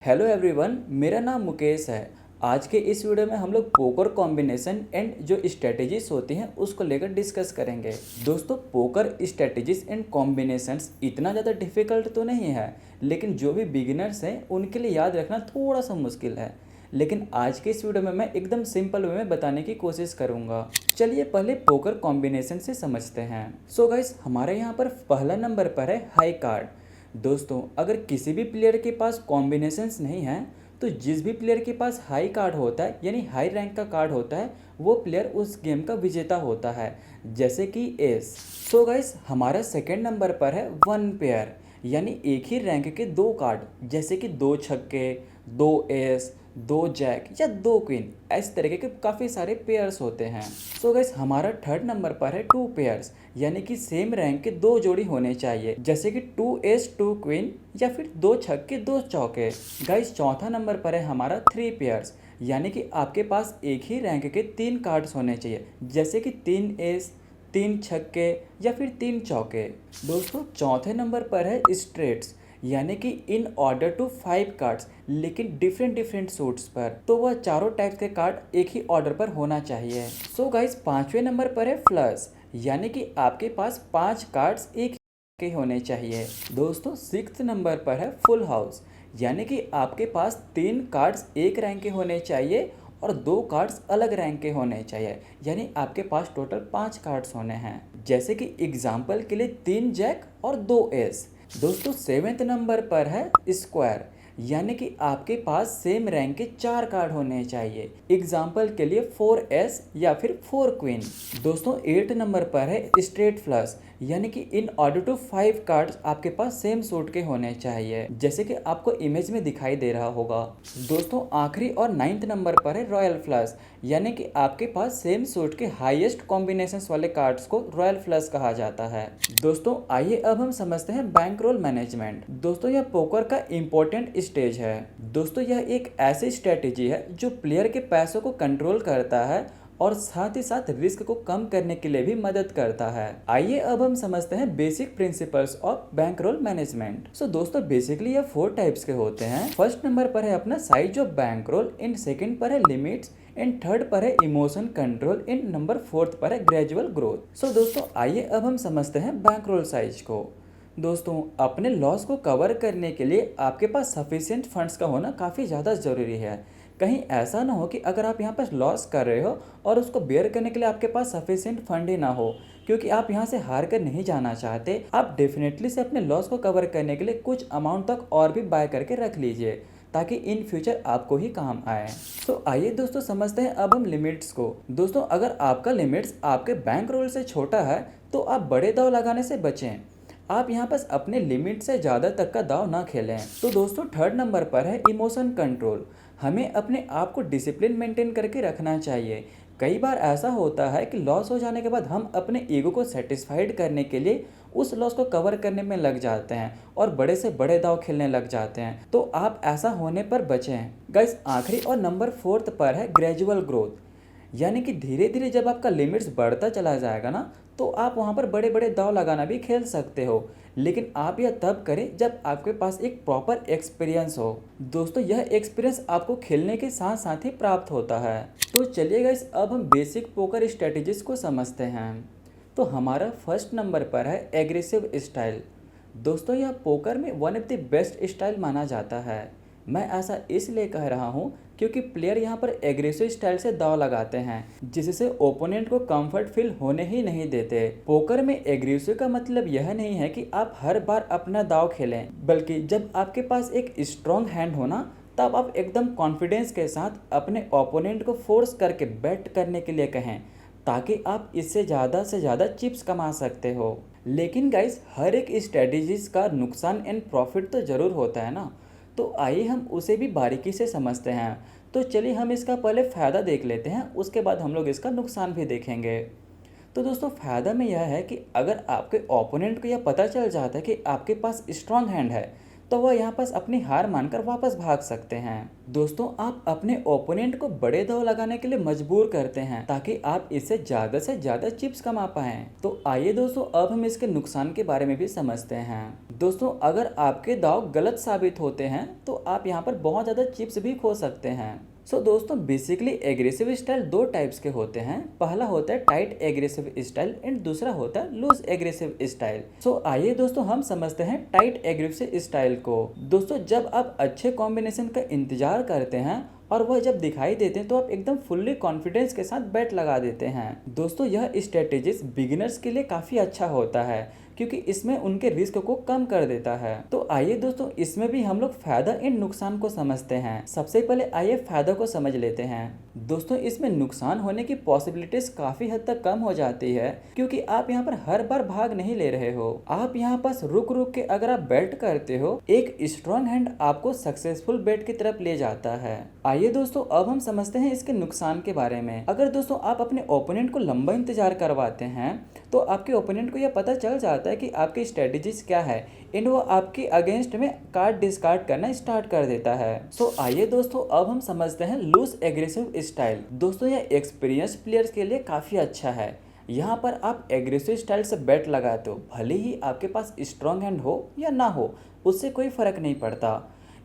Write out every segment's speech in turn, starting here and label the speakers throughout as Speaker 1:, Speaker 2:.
Speaker 1: Hello everyone, मेरा नाम मुकेश है। आज के इस वीडियो में हम लोग पोकर कॉम्बिनेशन एंड जो स्ट्रेटजीज होती हैं उसको लेकर डिस्कस करेंगे। दोस्तों, पोकर स्ट्रेटजीज एंड कॉम्बिनेशंस इतना ज़्यादा डिफ़िकल्ट तो नहीं है, लेकिन जो भी बिगिनर्स हैं उनके लिए याद रखना थोड़ा सा मुश्किल है। लेकिन आज के इस वीडियो में मैं एकदम सिंपल वे में बताने की कोशिश करूँगा। चलिए पहले पोकर कॉम्बिनेशन से समझते हैं। सो गाइस, हमारे यहाँ पर पहला नंबर पर है हाई कार्ड। दोस्तों, अगर किसी भी प्लेयर के पास कॉम्बिनेशंस नहीं हैं तो जिस भी प्लेयर के पास हाई कार्ड होता है यानी हाई रैंक का कार्ड होता है वो प्लेयर उस गेम का विजेता होता है, जैसे कि एस। सो गाइस, हमारा सेकंड नंबर पर है वन पेयर यानी एक ही रैंक के दो कार्ड, जैसे कि दो छक्के, दो एस, दो जैक या दो क्वीन। इस तरीके के काफ़ी सारे पेयर्स होते हैं। सो गाइस, हमारा थर्ड नंबर पर है टू पेयर्स यानी कि सेम रैंक के दो जोड़ी होने चाहिए, जैसे कि टू एस टू क्वीन या फिर दो छक्के दो चौके। गाइस, चौथा नंबर पर है हमारा थ्री पेयर्स यानी कि आपके पास एक ही रैंक के तीन कार्ड्स होने चाहिए, जैसे कि तीन एस, तीन छक्के या फिर तीन चौके। दोस्तों, चौथे नंबर पर है स्ट्रेट्स यानी कि in order to five cards, लेकिन डिफरेंट डिफरेंट सूट्स पर, तो वह चारों टाइप्स के कार्ड एक ही ऑर्डर पर होना चाहिए। सो गाइस, पांचवें नंबर पर है फ्लश यानी कि आपके पास पांच कार्ड्स एक के होने चाहिए। दोस्तों, सिक्स्थ नंबर पर है फुल हाउस यानी कि आपके पास तीन कार्ड्स एक रैंक के होने चाहिए और दो कार्ड्स अलग रैंक के होने चाहिए, यानी आपके पास टोटल पांच कार्ड्स होने हैं, जैसे कि एग्जाम्पल के लिए तीन जैक और दो एस। दोस्तों, सेवेंथ नंबर पर है स्क्वायर यानी कि आपके पास सेम रैंक के चार कार्ड होने चाहिए, एग्जाम्पल के लिए फोर एस या फिर फोर क्वीन। दोस्तों, एट नंबर पर है स्ट्रेट फ्लश यानी कि in order to five cards आपके पास सेम सूट के होने चाहिए, जैसे कि आपको इमेज में दिखाई दे रहा होगा। दोस्तों, आखिरी और नाइन्थ नंबर पर है रॉयल फ्लश यानी कि आपके पास सेम सूट के हाईएस्ट कॉम्बिनेशंस वाले कार्ड्स को रॉयल फ्लश कहा जाता है। दोस्तों, आइए अब हम समझते हैं बैंक रोल मैनेजमेंट। दोस्तों, यह पोकर का इंपॉर्टेंट स्टेज है। दोस्तों, यह एक ऐसी स्ट्रेटेजी है जो प्लेयर के पैसों को कंट्रोल करता है और साथ ही साथ रिस्क को कम करने के लिए भी मदद करता है। आइए अब हम समझते हैं basic principles of bankroll management. So दोस्तों, बेसिकली ये फोर टाइप्स के होते हैं। फर्स्ट नंबर पर है अपना size of bankroll, in second पर है लिमिट्स, इन थर्ड पर है emotion control, in number fourth पर है ग्रेजुअल ग्रोथ। सो दोस्तों, आइए अब हम समझते हैं बैंक रोल साइज को। दोस्तों, अपने लॉस को कवर करने के लिए आपके पास सफिशिएंट फंड्स का होना काफ़ी ज़्यादा ज़रूरी है। कहीं ऐसा ना हो कि अगर आप यहाँ पर लॉस कर रहे हो और उसको बेयर करने के लिए आपके पास सफिशिएंट फंड ही ना हो, क्योंकि आप यहाँ से हार कर नहीं जाना चाहते। आप डेफिनेटली से अपने लॉस को कवर करने के लिए कुछ अमाउंट तक और भी बाय करके रख लीजिए, ताकि इन फ्यूचर आपको ही काम आए। तो आइए दोस्तों, समझते हैं अब हम लिमिट्स को। दोस्तों, अगर आपका लिमिट्स आपके बैंक रोल से छोटा है तो आप बड़े दाव लगाने से बचें। आप यहाँ बस अपने लिमिट से ज़्यादा तक का दाव ना खेलें। तो दोस्तों, थर्ड नंबर पर है इमोशन कंट्रोल। हमें अपने आप को डिसिप्लिन मेंटेन करके रखना चाहिए। कई बार ऐसा होता है कि लॉस हो जाने के बाद हम अपने ईगो को सेटिस्फाइड करने के लिए उस लॉस को कवर करने में लग जाते हैं और बड़े से बड़े दाव खेलने लग जाते हैं। तो आप ऐसा होने पर बचें। गाइस, आखिरी और नंबर फोर्थ पर है ग्रेजुअल ग्रोथ यानी कि धीरे धीरे जब आपका लिमिट्स बढ़ता चला जाएगा ना, तो आप वहाँ पर बड़े बड़े दाव लगाना भी खेल सकते हो, लेकिन आप यह तब करें जब आपके पास एक प्रॉपर एक्सपीरियंस हो। दोस्तों, यह एक्सपीरियंस आपको खेलने के साथ साथ ही प्राप्त होता है। तो चलिए गाइस, अब हम बेसिक पोकर स्ट्रेटेजीज को समझते हैं। तो हमारा फर्स्ट नंबर पर है एग्रेसिव स्टाइल। दोस्तों, यह पोकर में one of the best style माना जाता है। मैं ऐसा इसलिए कह रहा हूँ क्योंकि प्लेयर यहाँ पर एग्रेसिव स्टाइल से दाव लगाते हैं, जिससे ओपोनेंट को कंफर्ट फील होने ही नहीं देते। पोकर में एग्रेसिव का मतलब यह नहीं है कि आप हर बार अपना दाव खेलें, बल्कि जब आपके पास एक स्ट्रॉन्ग हैंड हो ना, तब आप एकदम कॉन्फिडेंस के साथ अपने ओपोनेंट को फोर्स करके बैट करने के लिए कहें, ताकि आप इससे ज़्यादा से ज़्यादा चिप्स कमा सकते हो। लेकिन गाइस, हर एक स्ट्रेटेजीज का नुकसान एंड प्रॉफिट तो ज़रूर होता है ना, तो आइए हम उसे भी बारीकी से समझते हैं। तो चलिए हम इसका पहले फ़ायदा देख लेते हैं, उसके बाद हम लोग इसका नुकसान भी देखेंगे। तो दोस्तों, फ़ायदा में यह है कि अगर आपके ओपोनेंट को यह पता चल जाता है कि आपके पास स्ट्रांग हैंड है, तो वह यहाँ पास अपनी हार मानकर वापस भाग सकते हैं। दोस्तों आप अपने ओपोनेंट को बड़े दांव लगाने के लिए मजबूर करते हैं ताकि आप इससे ज़्यादा से ज़्यादा चिप्स कमा पाएं। तो आइए दोस्तों अब हम इसके नुकसान के बारे में भी समझते हैं। दोस्तों अगर आपके दांव गलत साबित होते हैं तो आप यहाँ पर बहुत ज़्यादा चिप्स भी खो सकते हैं। दोस्तों बेसिकली एग्रेसिव स्टाइल दो टाइप्स के होते हैं। पहला होता है टाइट एग्रेसिव स्टाइल एंड दूसरा होता है लूज एग्रेसिव स्टाइल। आइए दोस्तों हम समझते हैं टाइट एग्रेसिव स्टाइल को। दोस्तों जब आप अच्छे कॉम्बिनेशन का इंतजार करते हैं और वह जब दिखाई देते हैं तो आप एकदम फुल्ली कॉन्फिडेंस के साथ बैट लगा देते हैं। दोस्तों यह स्ट्रेटेजीज बिगिनर्स के लिए काफ़ी अच्छा होता है क्योंकि इसमें उनके रिस्क को कम कर देता है। तो आइए दोस्तों इसमें भी हम लोग फायदा एंड नुकसान को समझते हैं। सबसे पहले आइए फायदा को समझ लेते हैं। दोस्तों इसमें नुकसान होने की पॉसिबिलिटीज काफी हद तक कम हो जाती है क्योंकि आप यहाँ पर हर बार भाग नहीं ले रहे हो। आप यहाँ पास रुक रुक के अगर आप बैट करते हो, एक स्ट्रॉन्ग हैंड आपको सक्सेसफुल बैट की तरफ ले जाता है। आइए दोस्तों अब हम समझते हैं इसके नुकसान के बारे में। अगर दोस्तों आप अपने ओपोनेंट को लंबा इंतजार करवाते हैं तो आपके ओपोनेंट को यह पता चल जाता है कि आपकी स्ट्रेटेजीज क्या है एंड वो आपके अगेंस्ट में कार्ड डिस्कार्ड करना स्टार्ट कर देता है। आइए दोस्तों अब हम समझते हैं लूज एग्रेसिव स्टाइल। दोस्तों यह एक्सपीरियंस प्लेयर्स के लिए काफ़ी अच्छा है। यहाँ पर आप एग्रेसिव स्टाइल से बैट लगाते हो, भले ही आपके पास स्ट्रॉन्ग हैंड हो या ना हो, उससे कोई फर्क नहीं पड़ता।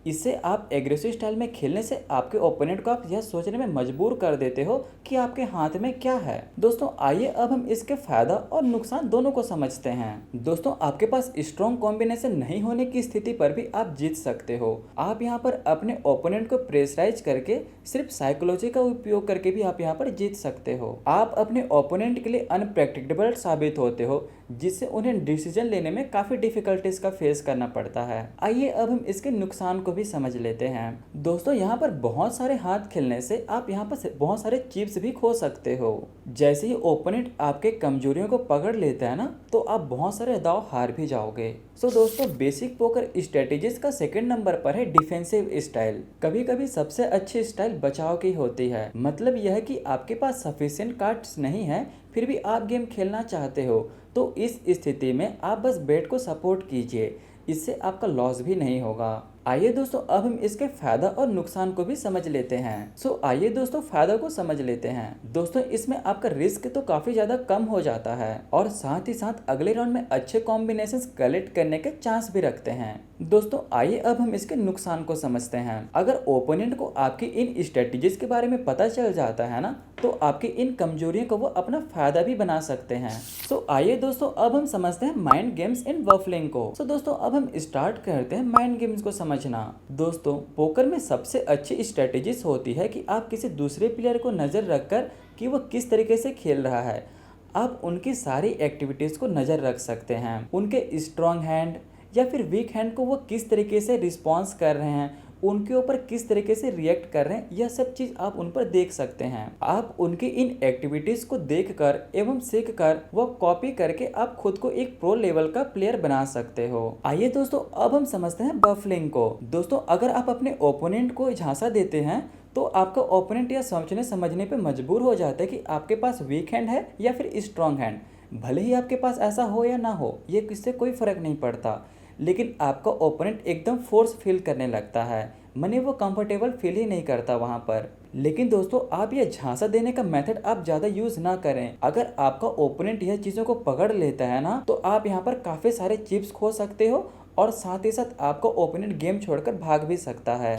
Speaker 1: इससे आप एग्रेसिव स्टाइल में खेलने से आपके ओपोनेंट को आप यह सोचने में मजबूर कर देते हो कि आपके हाथ में क्या है। दोस्तों आइए अब हम इसके फायदा और नुकसान दोनों को समझते हैं। दोस्तों आपके पास स्ट्रॉन्ग कॉम्बिनेशन नहीं होने की स्थिति पर भी आप जीत सकते हो। आप यहाँ पर अपने ओपोनेंट को प्रेशराइज करके सिर्फ साइकोलॉजी का उपयोग करके भी आप यहाँ पर जीत सकते हो। आप अपने ओपोनेंट के लिए अनप्रेडिक्टेबल साबित होते हो जिससे उन्हें डिसीजन लेने में काफी डिफिकल्टीज का फेस करना पड़ता है। आइए अब हम इसके नुकसान को भी समझ लेते हैं। दोस्तों यहाँ पर बहुत सारे हाथ खेलने से आप यहाँ पर बहुत सारे चिप्स भी खो सकते हो। जैसे ही ओपोनेंट आपके कमजोरियों को पकड़ लेता है ना, तो आप बहुत सारे दांव हार भी जाओगे। दोस्तों बेसिक पोकर स्ट्रेटेजीज का सेकंड नंबर पर है डिफेंसिव स्टाइल। कभी कभी सबसे अच्छी स्टाइल बचाव की होती है। मतलब यह है कि आपके पास सफिशिएंट कार्ड्स नहीं है फिर भी आप गेम खेलना चाहते हो, तो इस स्थिति में आप बस बैट को सपोर्ट कीजिए, इससे आपका लॉस भी नहीं होगा। आइए दोस्तों अब हम इसके फायदा और नुकसान को भी समझ लेते हैं। आइए दोस्तों फायदा को समझ लेते हैं। दोस्तों इसमें आपका रिस्क तो काफी ज्यादा कम हो जाता है और साथ ही साथ अगले राउंड में अच्छे कॉम्बिनेशंस कलेक्ट करने के चांस भी रखते हैं। दोस्तों आइए अब हम इसके नुकसान को समझते हैं। अगर ओपोनेंट को आपकी इन स्ट्रेटेजीज के बारे में पता चल जाता है ना, तो आपकी इन कमजोरियों को वो अपना फायदा भी बना सकते हैं। आइए दोस्तों अब हम समझते हैं माइंड गेम्स इन वफलिंग को। दोस्तों अब हम स्टार्ट करते हैं माइंड गेम्स को समझना। दोस्तों पोकर में सबसे अच्छी स्ट्रेटेजीज होती है कि आप किसी दूसरे प्लेयर को नजर रखकर कि वो किस तरीके से खेल रहा है, आप उनकी सारी एक्टिविटीज को नजर रख सकते हैं। उनके स्ट्रॉन्ग हैंड या फिर वीक हैंड को वो किस तरीके से रिस्पॉन्स कर रहे हैं, उनके ऊपर किस तरीके से रिएक्ट कर रहे हैं, यह सब चीज आप उन पर देख सकते हैं। आप उनकी इन एक्टिविटीज को देखकर एवं सीखकर वो कॉपी करके आप खुद को एक प्रो लेवल का प्लेयर बना सकते हो। आइए दोस्तों अब हम समझते हैं बफलिंग को। दोस्तों अगर आप अपने ओपोनेंट को झांसा देते हैं तो आपका ओपोनेंट यह सोचने समझने पे मजबूर हो जाता है कि आपके पास वीक हैंड है या फिर स्ट्रॉन्ग हैंड। भले ही आपके पास ऐसा हो या ना हो, ये किससे कोई फर्क नहीं पड़ता, लेकिन आपका ओपोनेंट एकदम फोर्स फील करने लगता है, माने वो कंफर्टेबल फील ही नहीं करता वहाँ पर। लेकिन दोस्तों आप ये झांसा देने का मेथड आप ज़्यादा यूज़ ना करें। अगर आपका ओपोनेंट यह चीज़ों को पकड़ लेता है ना, तो आप यहाँ पर काफ़ी सारे चिप्स खो सकते हो और साथ ही साथ आपका ओपोनेंट गेम छोड़कर भाग भी सकता है।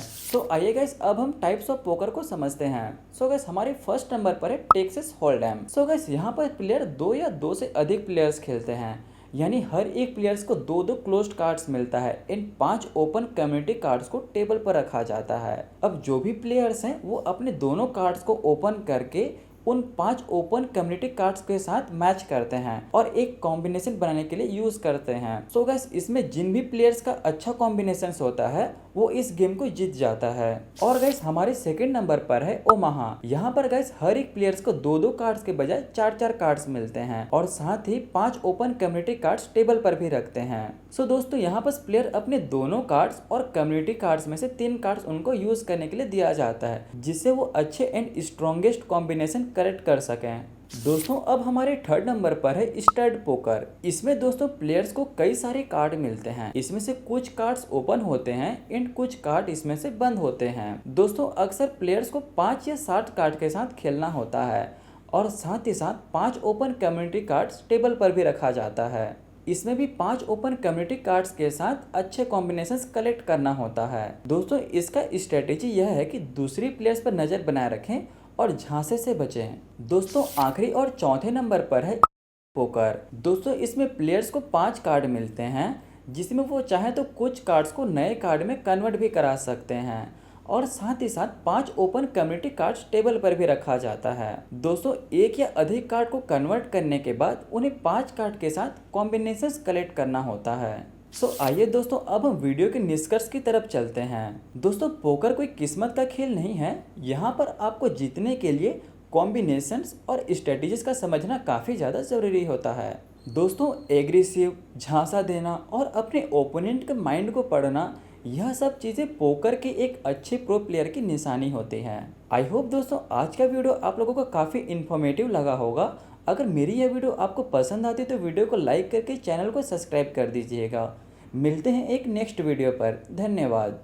Speaker 1: आइए गाइस अब हम टाइप्स ऑफ पोकर को समझते हैं। गाइस हमारे फर्स्ट नंबर पर है टेक्सास होल्डएम। गाइस यहाँ पर प्लेयर 2 या 2 से अधिक प्लेयर्स खेलते हैं, यानी हर एक प्लेयर्स को 2-2 क्लोज्ड कार्ड्स मिलता है। इन 5 ओपन कम्युनिटी कार्ड्स को टेबल पर रखा जाता है। अब जो भी प्लेयर्स हैं वो अपने दोनों कार्ड्स को ओपन करके उन 5 ओपन कम्युनिटी कार्ड्स के साथ मैच करते हैं और एक कॉम्बिनेशन बनाने के लिए यूज करते हैं। गाइस इसमें जिन भी प्लेयर्स का अच्छा कॉम्बिनेशन होता है वो इस गेम को जीत जाता है। और गाइस हमारे सेकंड नंबर पर है ओमाहा। यहाँ पर गाइस हर एक प्लेयर्स को 2-2 कार्ड्स के बजाय 4-4 कार्ड्स मिलते हैं और साथ ही 5 ओपन कम्युनिटी कार्ड्स टेबल पर भी रखते हैं। दोस्तों यहाँ पर प्लेयर अपने दोनों कार्ड्स और कम्युनिटी कार्ड्स में से 3 कार्ड्स उनको यूज करने के लिए दिया जाता है, जिससे वो अच्छे एंड स्ट्रॉन्गेस्ट कॉम्बिनेशन करेक्ट कर सकें। दोस्तों अब हमारे थर्ड नंबर पर है स्टड पोकर। इसमें दोस्तों प्लेयर्स को कई सारे कार्ड मिलते हैं। इसमें से कुछ कार्ड्स ओपन होते हैं एंड कुछ कार्ड इसमें से बंद होते हैं। दोस्तों अक्सर प्लेयर्स को 5 या 7 कार्ड के साथ खेलना होता है और साथ ही साथ 5 ओपन कम्युनिटी कार्ड्स टेबल पर भी रखा जाता है। इसमें भी 5 ओपन कम्युनिटी कार्ड्स के साथ अच्छे कॉम्बिनेशंस कलेक्ट करना होता है। दोस्तों इसका स्ट्रेटेजी यह है कि दूसरी प्लेयर्स पर नज़र बनाए रखें और झांसे से बचें। दोस्तों आखिरी और चौथे नंबर पर है पोकर। दोस्तों इसमें प्लेयर्स को 5 कार्ड मिलते हैं जिसमें वो चाहे तो कुछ कार्ड्स को नए कार्ड में कन्वर्ट भी करा सकते हैं और साथ ही साथ 5 ओपन कम्युनिटी कार्ड्स टेबल पर भी रखा जाता है। दोस्तों एक या अधिक कार्ड को कन्वर्ट करने के बाद उन्हें 5 कार्ड के साथ कॉम्बिनेशंस कलेक्ट करना होता है। आइए दोस्तों अब हम वीडियो के निष्कर्ष की तरफ चलते हैं। दोस्तों पोकर कोई किस्मत का खेल नहीं है। यहाँ पर आपको जीतने के लिए कॉम्बिनेशंस और स्ट्रेटजीज का समझना काफ़ी ज़्यादा ज़रूरी होता है। दोस्तों एग्रेसिव, झांसा देना और अपने ओपोनेंट के माइंड को पढ़ना, यह सब चीज़ें पोकर के एक अच्छे प्रो प्लेयर की निशानी होती हैं। आई होप दोस्तों आज का वीडियो आप लोगों को काफ़ी इन्फॉर्मेटिव लगा होगा। अगर मेरी यह वीडियो आपको पसंद आती तो वीडियो को लाइक करके चैनल को सब्सक्राइब कर दीजिएगा। मिलते हैं एक नेक्स्ट वीडियो पर। धन्यवाद।